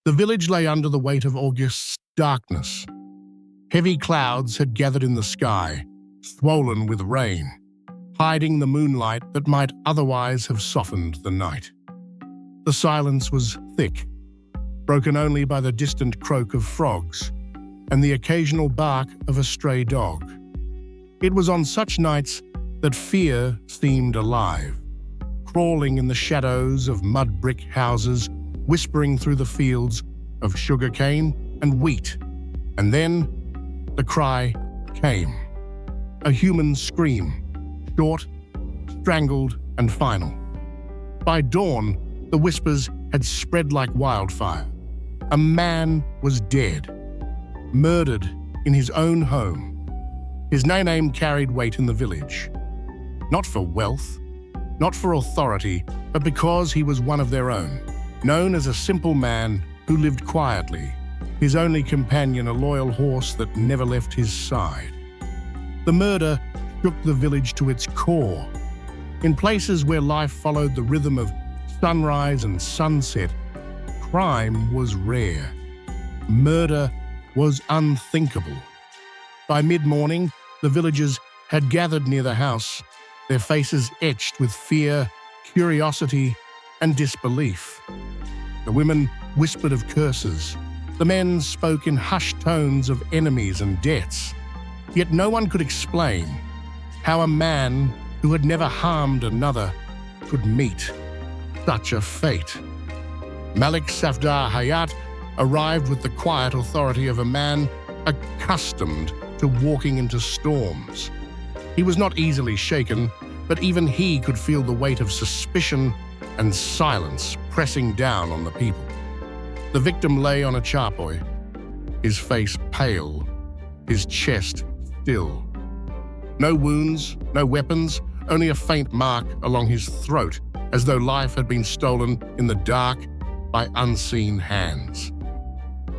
The village lay under the weight of August's darkness. Heavy clouds had gathered in the sky, swollen with rain, hiding the moonlight that might otherwise have softened the night. The silence was thick, broken only by the distant croak of frogs and the occasional bark of a stray dog. It was on such nights that fear seemed alive, crawling in the shadows of mud brick houses, whispering through the fields of sugarcane and wheat. And then the cry came, a human scream, short, strangled, and final. By dawn, the whispers had spread like wildfire. A man was dead, murdered in his own home. His name carried weight in the village, not for wealth, not for authority, but because he was one of their own, known as a simple man who lived quietly, his only companion a loyal horse that never left his side. The murder shook the village to its core. In places where life followed the rhythm of sunrise and sunset, crime was rare. Murder was unthinkable. By mid-morning, the villagers had gathered near the house, their faces etched with fear, curiosity, and disbelief. The women whispered of curses. The men spoke in hushed tones of enemies and debts. Yet no one could explain how a man who had never harmed another could meet such a fate. Malik Safdar Hayat arrived with the quiet authority of a man accustomed to walking into storms. He was not easily shaken, but even he could feel the weight of suspicion and silence pressing down on the people. The victim lay on a charpoy, his face pale, his chest still. No wounds, no weapons, only a faint mark along his throat, as though life had been stolen in the dark by unseen hands.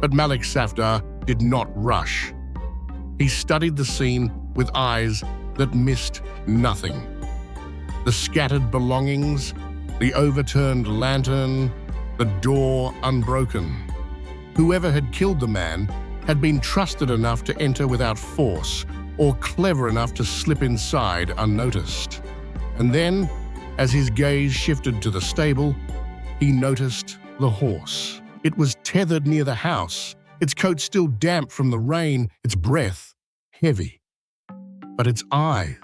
But Malik Safdar did not rush. He studied the scene with eyes that missed nothing. The scattered belongings, the overturned lantern, the door unbroken. Whoever had killed the man had been trusted enough to enter without force, or clever enough to slip inside unnoticed. And then, as his gaze shifted to the stable, he noticed the horse. It was tethered near the house, its coat still damp from the rain, its breath heavy. But its eyes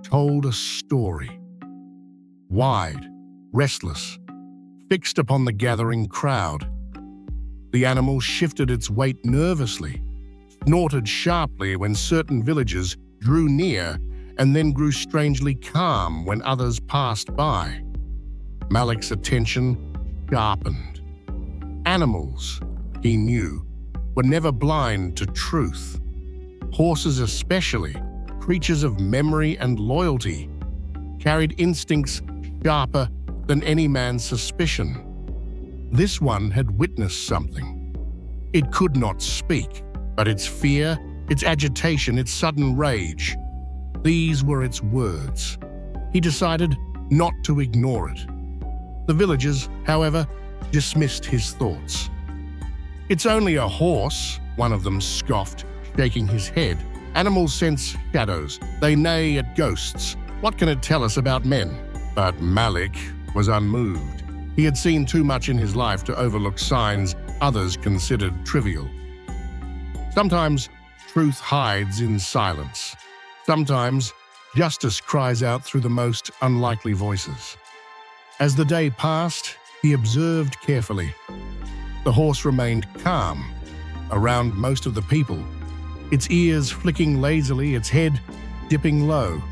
told a story. Wide, restless, fixed upon the gathering crowd. The animal shifted its weight nervously, snorted sharply when certain villagers drew near, and then grew strangely calm when others passed by. Malik's attention sharpened. Animals, he knew, were never blind to truth. Horses especially, creatures of memory and loyalty, carried instincts sharper than any man's suspicion. This one had witnessed something. It could not speak, but its fear, its agitation, its sudden rage, these were its words. He decided not to ignore it. The villagers, however, dismissed his thoughts. "It's only a horse," one of them scoffed, shaking his head. "Animals sense shadows. They neigh at ghosts. What can it tell us about men?" But Malik was unmoved. He had seen too much in his life to overlook signs others considered trivial. Sometimes truth hides in silence. Sometimes justice cries out through the most unlikely voices. As the day passed, he observed carefully. The horse remained calm around most of the people, its ears flicking lazily, its head dipping low.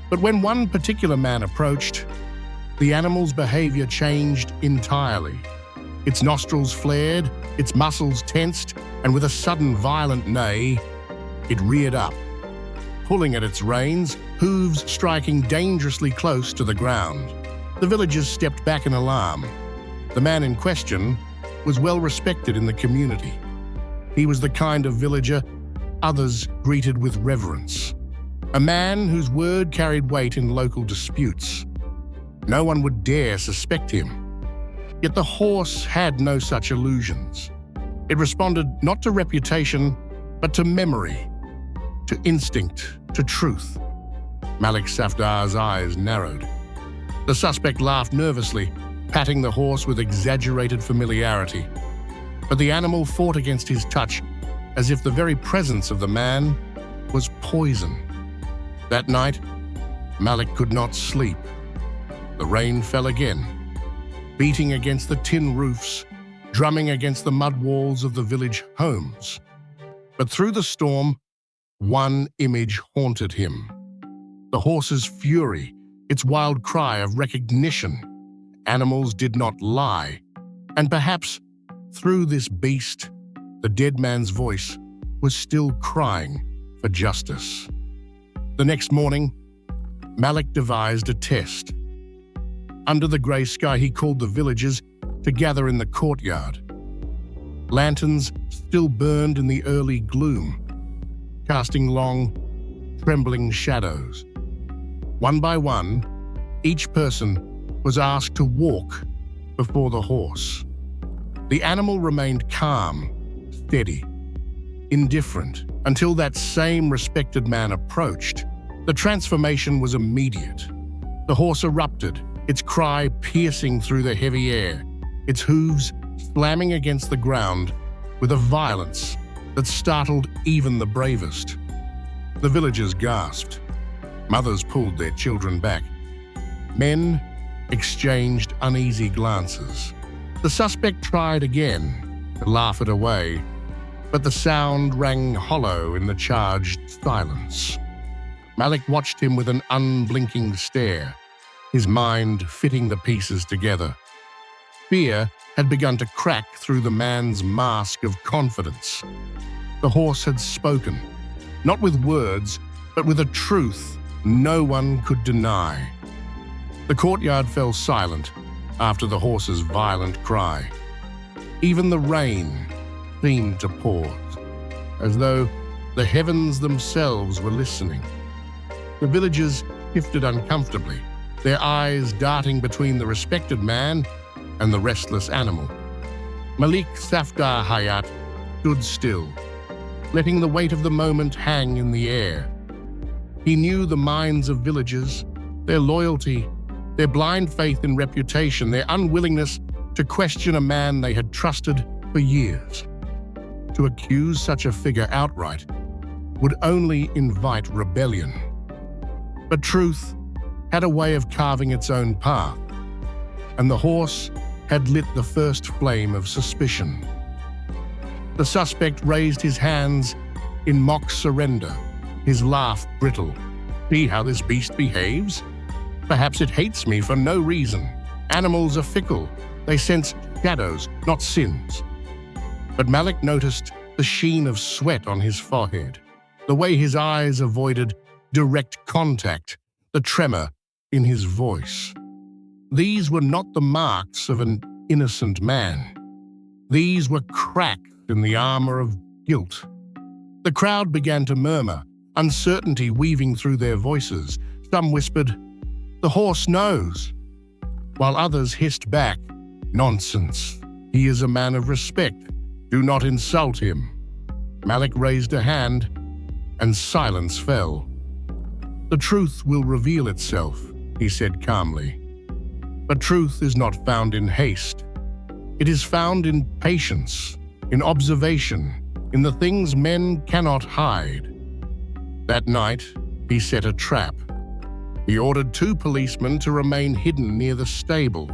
But when one particular man approached, the animal's behavior changed entirely. Its nostrils flared, its muscles tensed, and with a sudden violent neigh, it reared up, pulling at its reins, hooves striking dangerously close to the ground. The villagers stepped back in alarm. The man in question was well respected in the community. He was the kind of villager others greeted with reverence. A man whose word carried weight in local disputes. No one would dare suspect him. Yet the horse had no such illusions. It responded not to reputation, but to memory, to instinct, to truth. Malik Safdar's eyes narrowed. The suspect laughed nervously, patting the horse with exaggerated familiarity. But the animal fought against his touch, as if the very presence of the man was poison. That night, Malik could not sleep. The rain fell again, beating against the tin roofs, drumming against the mud walls of the village homes. But through the storm, one image haunted him. The horse's fury, its wild cry of recognition. Animals did not lie. And perhaps through this beast, the dead man's voice was still crying for justice. The next morning, Malik devised a test. Under the grey sky, he called the villagers to gather in the courtyard. Lanterns still burned in the early gloom, casting long, trembling shadows. One by one, each person was asked to walk before the horse. The animal remained calm, steady, indifferent, until that same respected man approached. The transformation was immediate. The horse erupted, its cry piercing through the heavy air, its hooves slamming against the ground with a violence that startled even the bravest. The villagers gasped. Mothers pulled their children back. Men exchanged uneasy glances. The suspect tried again to laugh it away, but the sound rang hollow in the charged silence. Malik watched him with an unblinking stare, his mind fitting the pieces together. Fear had begun to crack through the man's mask of confidence. The horse had spoken, not with words, but with a truth no one could deny. The courtyard fell silent after the horse's violent cry. Even the rain seemed to pause, as though the heavens themselves were listening. The villagers shifted uncomfortably, their eyes darting between the respected man and the restless animal. Malik Safdar Hayat stood still, letting the weight of the moment hang in the air. He knew the minds of villagers, their loyalty, their blind faith in reputation, their unwillingness to question a man they had trusted for years. To accuse such a figure outright would only invite rebellion. But truth had a way of carving its own path, and the horse had lit the first flame of suspicion. The suspect raised his hands in mock surrender, his laugh brittle. See how this beast behaves? Perhaps it hates me for no reason. Animals are fickle. They sense shadows, not sins. But Malik noticed the sheen of sweat on his forehead, the way his eyes avoided direct contact, the tremor in his voice. These were not the marks of an innocent man. These were cracks in the armor of guilt. The crowd began to murmur, uncertainty weaving through their voices. Some whispered, "The horse knows," while others hissed back, "Nonsense. He is a man of respect. Do not insult him." Malik raised a hand, and silence fell. "The truth will reveal itself," he said calmly. But truth is not found in haste. It is found in patience, in observation, in the things men cannot hide. That night, he set a trap. He ordered 2 policemen to remain hidden near the stable,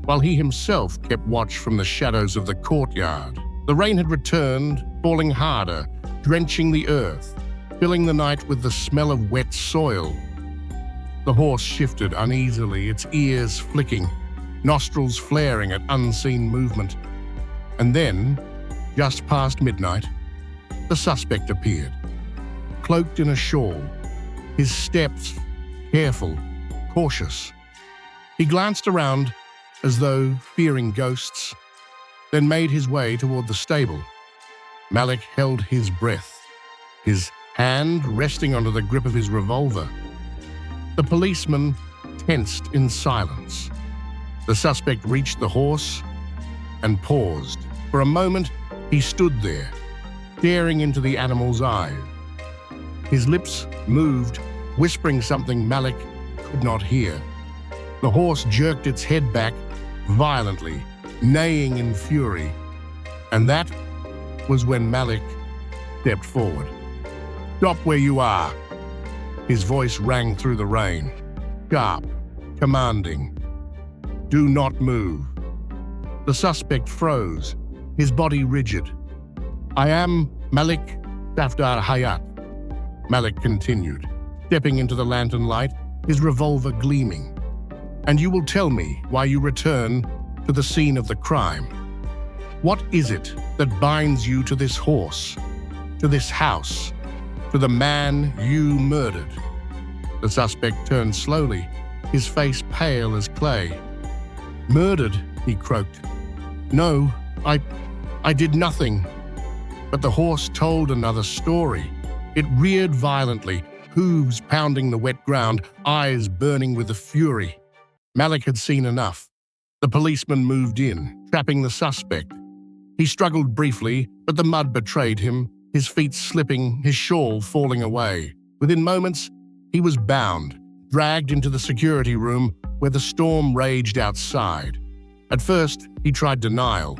while he himself kept watch from the shadows of the courtyard. The rain had returned, falling harder, drenching the earth, filling the night with the smell of wet soil. The horse shifted uneasily, its ears flicking, nostrils flaring at unseen movement. And then, just past midnight, the suspect appeared, cloaked in a shawl, his steps careful, cautious. He glanced around as though fearing ghosts, then made his way toward the stable. Malik held his breath, his hand resting onto the grip of his revolver. The policeman tensed in silence. The suspect reached the horse and paused. For a moment, he stood there, staring into the animal's eyes. His lips moved, whispering something Malik could not hear. The horse jerked its head back violently, neighing in fury. And that was when Malik stepped forward. "Stop where you are." His voice rang through the rain, sharp, commanding. "Do not move." The suspect froze, his body rigid. "I am Malik Safdar Hayat," Malik continued, stepping into the lantern light, his revolver gleaming. "And you will tell me why you return to the scene of the crime. What is it that binds you to this horse, to this house, to the man you murdered?" The suspect turned slowly, his face pale as clay. "Murdered," he croaked. "No, I did nothing." But the horse told another story. It reared violently, hooves pounding the wet ground, eyes burning with the fury. Malik had seen enough. The policeman moved in, trapping the suspect. He struggled briefly, but the mud betrayed him, his feet slipping, his shawl falling away. Within moments, he was bound, dragged into the security room where the storm raged outside. At first, he tried denial.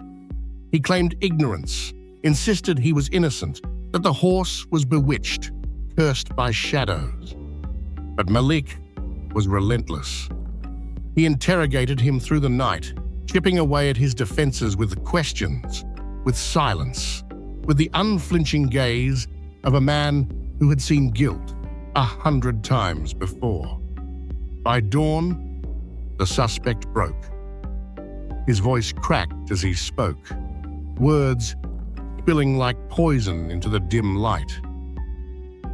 He claimed ignorance, insisted he was innocent, that the horse was bewitched, cursed by shadows. But Malik was relentless. He interrogated him through the night, chipping away at his defenses with questions, with silence, with the unflinching gaze of a man who had seen guilt 100 times before. By dawn, the suspect broke. His voice cracked as he spoke, words spilling like poison into the dim light.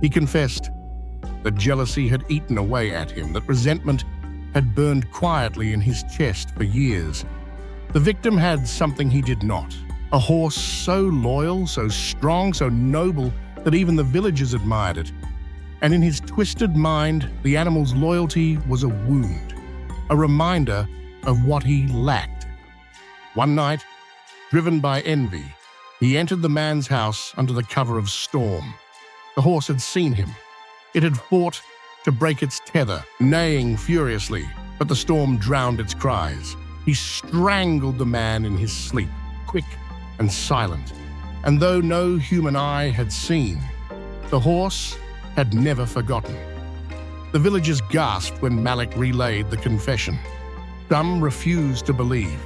He confessed that jealousy had eaten away at him, that resentment had burned quietly in his chest for years. The victim had something he did not, a horse so loyal, so strong, so noble that even the villagers admired it. And in his twisted mind, the animal's loyalty was a wound, a reminder of what he lacked. One night, driven by envy, he entered the man's house under the cover of storm. The horse had seen him. It had fought to break its tether, neighing furiously, but the storm drowned its cries. He strangled the man in his sleep, quick and silent. And though no human eye had seen, the horse had never forgotten. The villagers gasped when Malik relayed the confession. Some refused to believe.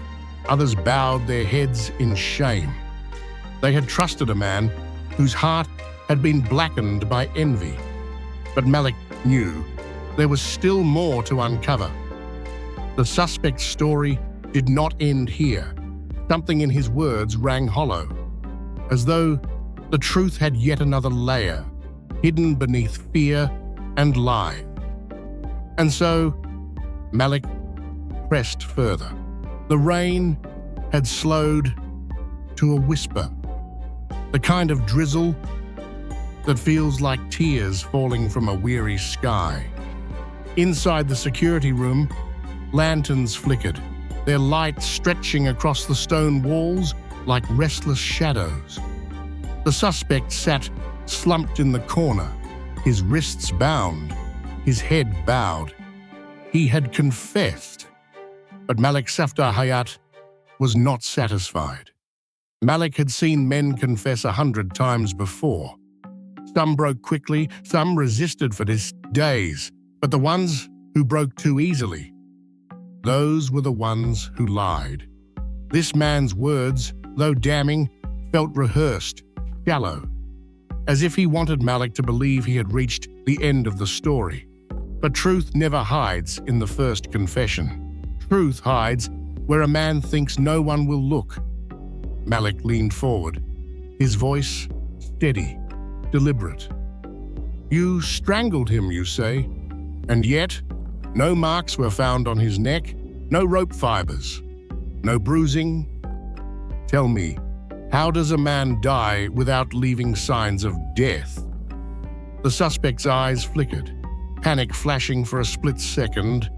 Others bowed their heads in shame. They had trusted a man whose heart had been blackened by envy. But Malik knew there was still more to uncover. The suspect's story did not end here. Something in his words rang hollow, as though the truth had yet another layer, hidden beneath fear and lie. And so, Malik pressed further. The rain had slowed to a whisper, the kind of drizzle that feels like tears falling from a weary sky. Inside the security room, lanterns flickered, their light stretching across the stone walls like restless shadows. The suspect sat slumped in the corner, his wrists bound, his head bowed. He had confessed. But Malik Safdar Hayat was not satisfied. Malik had seen men confess 100 times before. Some broke quickly, some resisted for days, but the ones who broke too easily, those were the ones who lied. This man's words, though damning, felt rehearsed, shallow, as if he wanted Malik to believe he had reached the end of the story. But truth never hides in the first confession. Truth hides where a man thinks no one will look. Malik leaned forward, his voice steady, deliberate. "You strangled him, you say, and yet no marks were found on his neck, no rope fibers, no bruising. Tell me, how does a man die without leaving signs of death?" The suspect's eyes flickered, panic flashing for a split second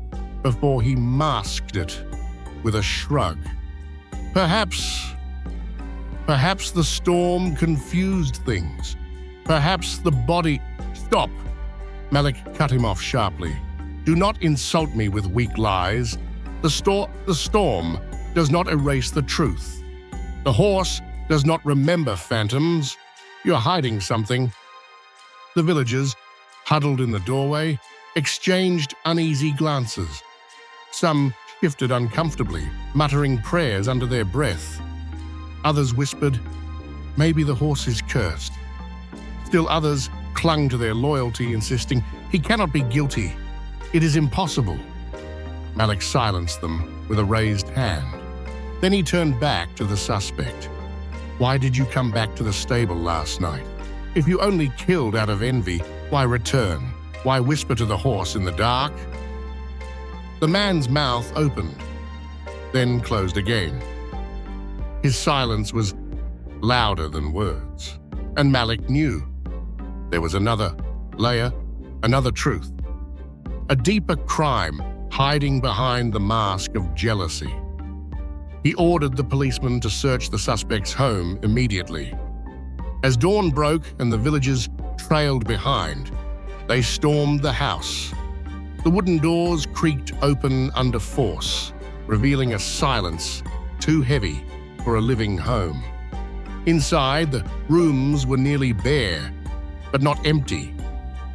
before he masked it. with a shrug. Perhaps the storm confused things. Perhaps the body... Stop! Malik cut him off sharply. Do not insult me with weak lies. The storm does not erase the truth. The horse does not remember phantoms. You're hiding something. The villagers, huddled in the doorway, exchanged uneasy glances. Some shifted uncomfortably, muttering prayers under their breath. Others whispered, maybe the horse is cursed. Still others clung to their loyalty, insisting, he cannot be guilty. It is impossible. Malik silenced them with a raised hand. Then he turned back to the suspect. Why did you come back to the stable last night? If you only killed out of envy, why return? Why whisper to the horse in the dark? The man's mouth opened, then closed again. His silence was louder than words, and Malik knew there was another layer, another truth, a deeper crime hiding behind the mask of jealousy. He ordered the policeman to search the suspect's home immediately. As dawn broke and the villagers trailed behind, they stormed the house. The wooden doors creaked open under force, revealing a silence too heavy for a living home. Inside, the rooms were nearly bare, but not empty.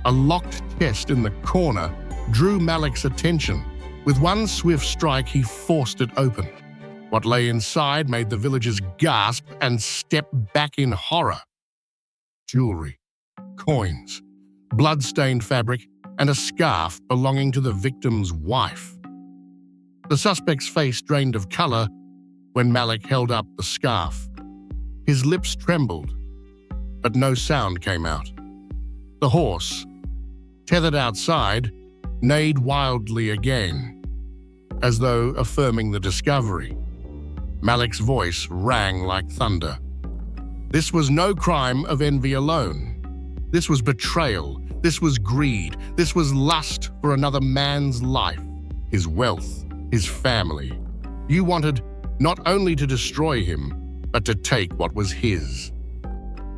A locked chest in the corner drew Malik's attention. With one swift strike, he forced it open. What lay inside made the villagers gasp and step back in horror. Jewelry, coins, blood-stained fabric, and a scarf belonging to the victim's wife. The suspect's face drained of color when Malik held up the scarf. His lips trembled, but no sound came out. The horse, tethered outside, neighed wildly again, as though affirming the discovery. Malik's voice rang like thunder. This was no crime of envy alone. This was betrayal. This was greed. This was lust for another man's life, his wealth, his family. You wanted not only to destroy him, but to take what was his.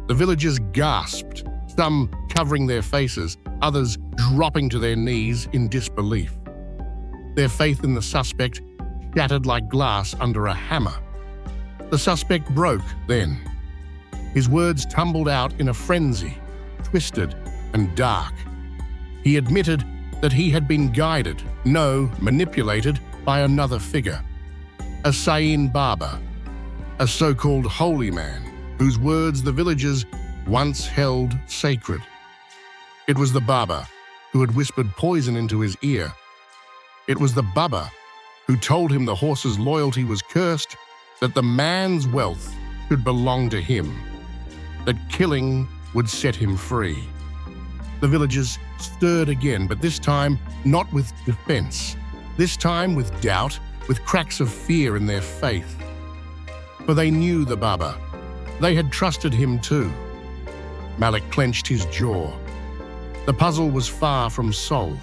The villagers gasped, some covering their faces, others dropping to their knees in disbelief. Their faith in the suspect shattered like glass under a hammer. The suspect broke then. His words tumbled out in a frenzy, twisted and dark. He admitted that he had been guided, no, manipulated by another figure. A Sayin Baba, a so-called holy man, whose words the villagers once held sacred. It was the Baba who had whispered poison into his ear. It was the Baba who told him the horse's loyalty was cursed, that the man's wealth should belong to him, that killing would set him free. The villagers stirred again, but this time not with defense. This time with doubt, with cracks of fear in their faith. For they knew the Baba. They had trusted him too. Malik clenched his jaw. The puzzle was far from solved.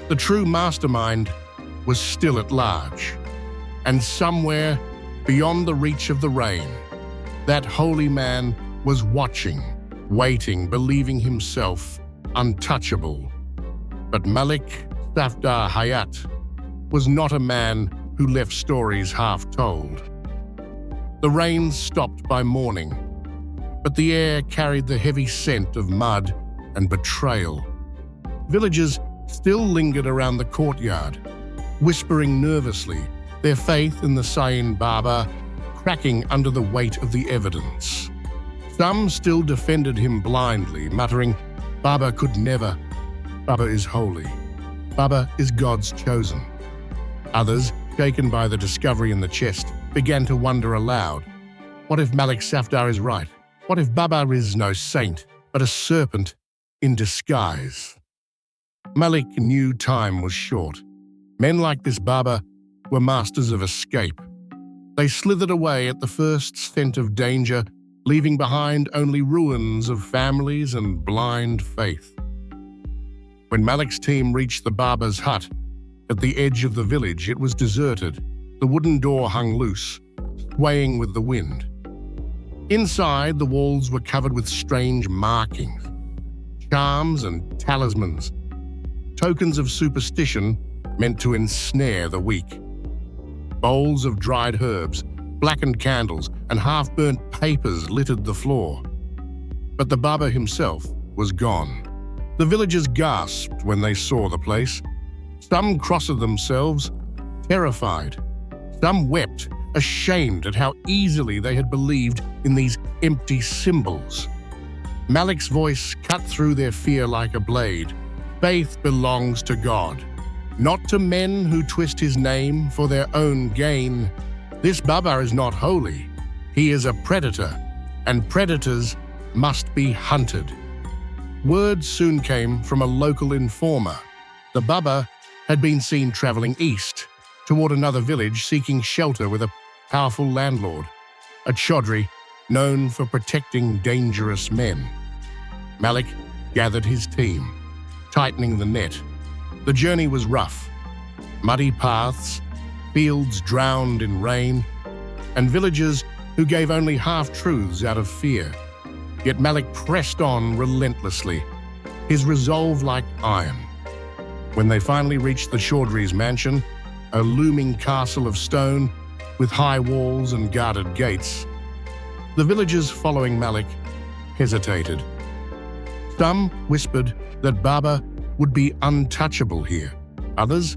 The true mastermind was still at large. And somewhere beyond the reach of the rain, that holy man was watching, waiting, believing himself untouchable. But Malik Safdar Hayat was not a man who left stories half told. The rain stopped by morning, but the air carried the heavy scent of mud and betrayal. Villagers still lingered around the courtyard, whispering nervously, their faith in the Sayin Baba cracking under the weight of the evidence. Some still defended him blindly, muttering, Baba could never. Baba is holy. Baba is God's chosen. Others, shaken by the discovery in the chest, began to wonder aloud. What if Malik Safdar is right? What if Baba is no saint, but a serpent in disguise? Malik knew time was short. Men like this Baba were masters of escape. They slithered away at the first scent of danger, leaving behind only ruins of families and blind faith. When Malik's team reached the Baba's hut, at the edge of the village, it was deserted. The wooden door hung loose, swaying with the wind. Inside, the walls were covered with strange markings, charms and talismans, tokens of superstition meant to ensnare the weak. Bowls of dried herbs, blackened candles, and half-burnt papers littered the floor. But the Baba himself was gone. The villagers gasped when they saw the place. Some crossed themselves, terrified. Some wept, ashamed at how easily they had believed in these empty symbols. Malik's voice cut through their fear like a blade. Faith belongs to God, not to men who twist his name for their own gain. This Baba is not holy. He is a predator, and predators must be hunted. Word soon came from a local informer. The Baba had been seen traveling east, toward another village seeking shelter with a powerful landlord, a chaudhry known for protecting dangerous men. Malik gathered his team, tightening the net. The journey was rough. Muddy paths, fields drowned in rain, and villagers who gave only half-truths out of fear. Yet Malik pressed on relentlessly, his resolve like iron. When they finally reached the chaudhry's mansion, a looming castle of stone with high walls and guarded gates, the villagers following Malik hesitated. Some whispered that Baba would be untouchable here. Others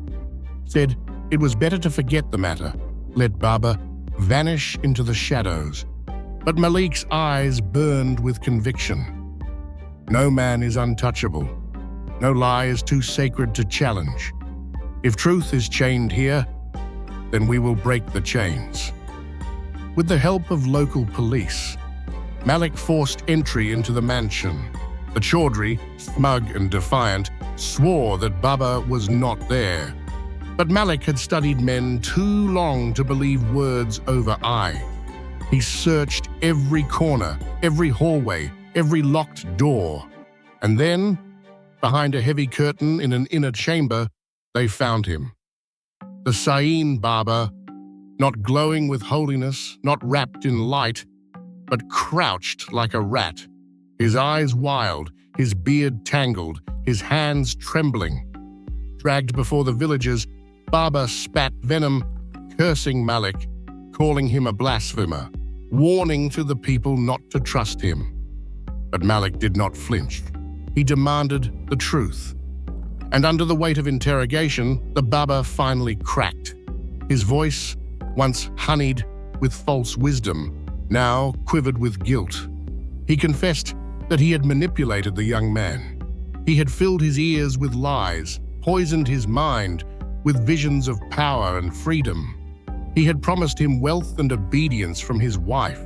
said it was better to forget the matter, let Baba vanish into the shadows. But Malik's eyes burned with conviction. No man is untouchable. No lie is too sacred to challenge. If truth is chained here, then we will break the chains. With the help of local police, Malik forced entry into the mansion. The chaudhry, smug and defiant, swore that Baba was not there. But Malik had studied men too long to believe words over eyes. He searched every corner, every hallway, every locked door. And then, behind a heavy curtain in an inner chamber, they found him. The Sain Baba, not glowing with holiness, not wrapped in light, but crouched like a rat, his eyes wild, his beard tangled, his hands trembling. Dragged before the villagers, Baba spat venom, cursing Malik, calling him a blasphemer, warning to the people not to trust him. But Malik did not flinch. He demanded the truth. And under the weight of interrogation, the Baba finally cracked. His voice, once honeyed with false wisdom, now quivered with guilt. He confessed that he had manipulated the young man. He had filled his ears with lies, poisoned his mind with visions of power and freedom. He had promised him wealth and obedience from his wife,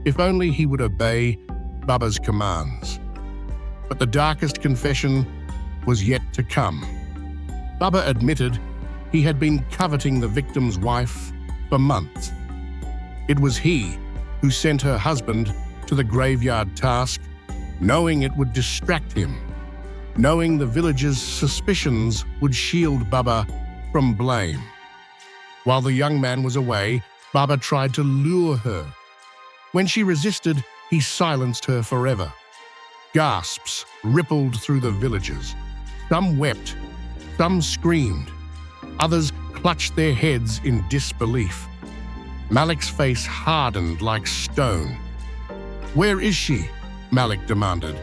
if only he would obey Baba's commands. But the darkest confession was yet to come. Baba admitted he had been coveting the victim's wife for months. It was he who sent her husband to the graveyard task, knowing it would distract him, knowing the villagers' suspicions would shield Baba from blame. While the young man was away, Baba tried to lure her. When she resisted, he silenced her forever. Gasps rippled through the villagers. Some wept, some screamed, others clutched their heads in disbelief. Malik's face hardened like stone. "Where is she?" Malik demanded.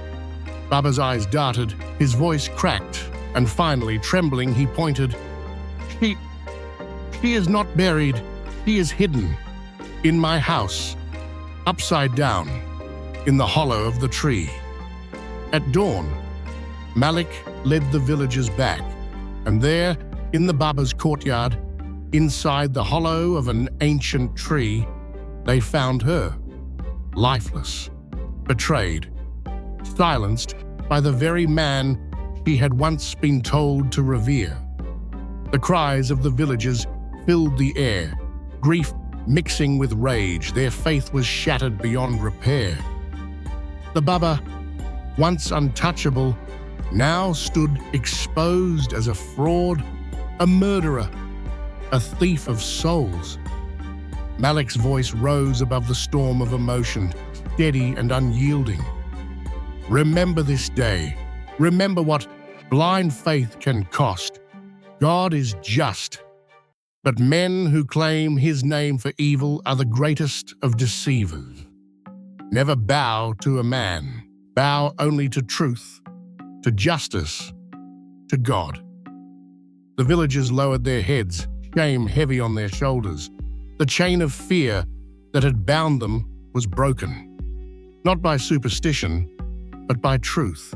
Baba's eyes darted, his voice cracked, and finally, trembling, he pointed. She is not buried. She is hidden. In my house. Upside down. In the hollow of the tree." At dawn, Malik led the villagers back, and there, in the Baba's courtyard, inside the hollow of an ancient tree, they found her, lifeless, betrayed, silenced by the very man she had once been told to revere. The cries of the villagers filled the air, grief mixing with rage. Their faith was shattered beyond repair. The Baba, once untouchable, now stood exposed as a fraud, a murderer. a thief of souls. Malik's voice rose above the storm of emotion, steady and unyielding. Remember this day. Remember what blind faith can cost. God is just, but men who claim his name for evil are the greatest of deceivers. Never bow to a man. Bow only to truth, to justice, to God. The villagers lowered their heads, shame heavy on their shoulders. The chain of fear that had bound them was broken, not by superstition, but by truth.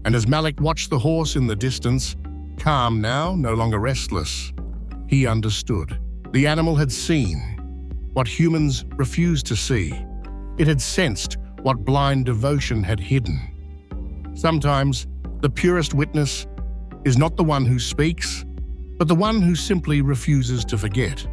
And as Malik watched the horse in the distance, calm now, no longer restless, he understood. The animal had seen what humans refused to see. It had sensed what blind devotion had hidden. Sometimes, the purest witness is not the one who speaks, but the one who simply refuses to forget.